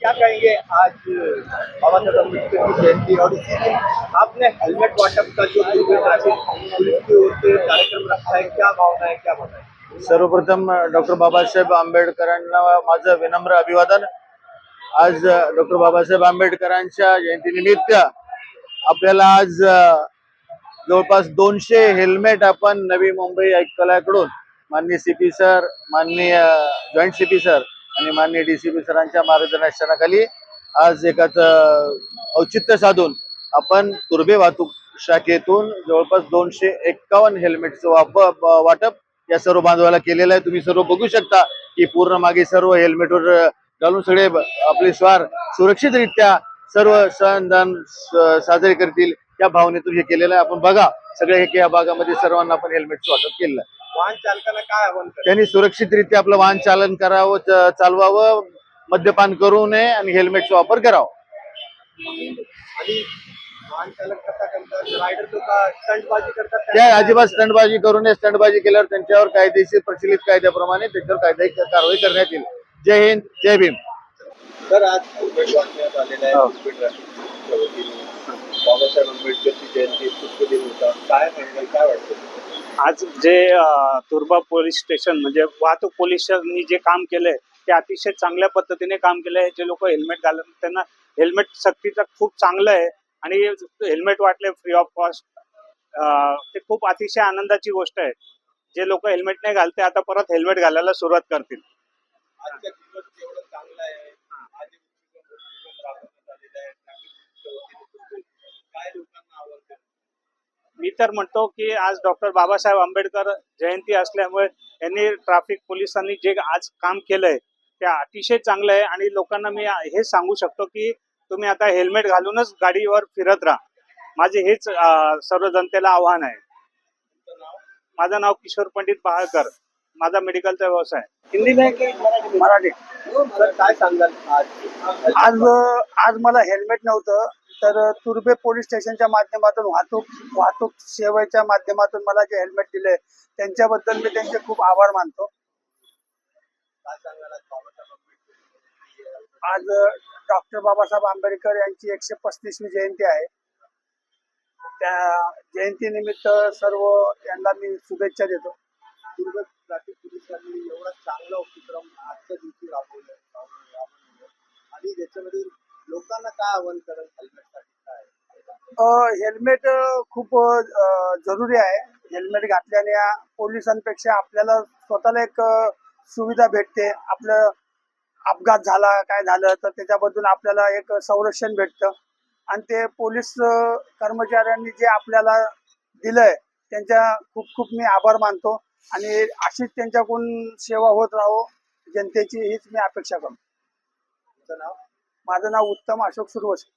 क्या कहेंगे आज बाबा साहब अम्बेडकर की जयंती और इसी दिन आपने हेलमेट वाटप का जो ट्रैफिक पुलिस की ओर से कार्यक्रम रखा है, क्या भावना है, क्या बताएं? सर्वप्रथम डॉक्टर बाबासाहेब आंबेडकरांना माझं विनम्र अभिवादन। आज डॉक्टर बाबासाहेब आंबेडकरांच्या जयंतीनिमित्त आपल्याला आज जवळपास 200 हेल्मेट आपण नवी मुंबई आयुक्तालयाकडून माननीय सीपी सर, माननीय जॉईंट सीपी सर आणि माननीय डीसीपी सरांच्या मार्गदर्शनाखाली आज एकाच औचित्य साधून आपण तुर्भे वाहतूक शाखेतून जवळपास 251 हेल्मेटचं वाटप या सर्व बांधवाला केलेलं आहे। तुम्ही सर्व बघू शकता की पूर्ण मागे सर्व हेल्मेटवर घालून सगळे आपले स्वार सुरक्षितरित्या सर्व सण साजरे करतील या भावनेतून हे केलेलं आहे। आपण बघा सगळे या भागामध्ये सर्वांना आपण हेल्मेटचं वाटप केलेलं आहे। वाहन चालकांना काय आव्हान करेल? त्यांनी सुरक्षितरित्या आपलं वाहन चालन करावं, चालवावं, मद्यपान करू नये आणि हेल्मेटचा वापर करावा। आणि वाहन चालक कसा करतात, रायडर लोक स्टंटबाजी करतात, त्या अजिबात स्टंटबाजी करू नये। स्टंटबाजी केल्यावर त्यांच्यावर कायदेशीर प्रचलित कायद्याप्रमाणे त्यांच्यावर कायदेशीर कारवाई करण्यात येईल। जय हिंद, जय भीम। तर आज हेल्मेट वाटण्यात आलेलं आहे ट्रॅफिकच्या वतीने बाबासाहेब आंबेडकरची जयंती शुभ दिन होता, काय म्हणेल, काय वाटतं? आज जे तुर्भा पोलीस स्टेशन म्हणजे वाहतूक पोलिसांनी जे काम केलंय ते अतिशय चांगल्या पद्धतीने काम केलंय। जे लोक हेल्मेट घालत त्यांना हेल्मेट सक्तीचं खूप चांगलं आहे आणि हेल्मेट वाटले फ्री ऑफ कॉस्ट, ते खूप अतिशय आनंदाची गोष्ट आहे। जे लोक हेल्मेट नाही घालते आता परत हेल्मेट घालायला सुरुवात करतील। आजच्या दिवस एवढं चांगलं आहे, आज राबवण्यात आलेलं आहे ट्रॅफिकच्या वतीने, काय लोकांना आवडतं? मी तर म्हणतो की आज डॉक्टर बाबासाहेब आंबेडकर जयंती असल्यामुळे यांनी ट्रॅफिक पोलिसांनी जे आज काम केलंय ते अतिशय चांगलं आहे आणि लोकांना मी हे सांगू शकतो की तुम्ही आता हेल्मेट घालूनच गाडीवर फिरत राहा। माझे हेच सर्व जनतेला आव्हान आहे। माझं नाव किशोर पंडित बहाळकर, माझा मेडिकलचा व्यवसाय। हिंदी में की मराठी। सर काय सांगाल आज आज मला हेल्मेट नव्हतं तर तुर्भे पोलीस स्टेशनच्या माध्यमातून वाहतूक सेवेच्या माध्यमातून मला जे हेल्मेट दिले त्यांच्याबद्दल मी त्यांचे खूप आभार मानतो। आज डॉक्टर बाबासाहेब आंबेडकर यांची 135वी जयंती आहे। त्या जयंतीनिमित्त सर्व यांना मी शुभेच्छा देतो। तुर्भे ट्रॅफिक पोलिसांनी एवढा चांगला उपक्रम आजच्या दिवशी राबवलाय आणि त्याच्यामध्ये लोकांना काय आव्हान करेल हेल्मेटसाठी? काय हेल्मेट खूप जरुरी आहे। हेल्मेट घातल्याने पोलिसांपेक्षा आपल्याला स्वतःला एक सुविधा भेटते। आपलं अपघात झाला काय झालं तर त्याच्याबद्दल आपल्याला एक संरक्षण भेटतं आणि ते पोलीस कर्मचाऱ्यांनी जे आपल्याला दिलंय त्यांच्या खूप खूप मी आभार मानतो आणि अशीच त्यांच्याकडून सेवा होत राहो जनतेची हीच मी अपेक्षा करतो। तुमचं नाव? माझं नाव उत्तम अशोक सुरवसे।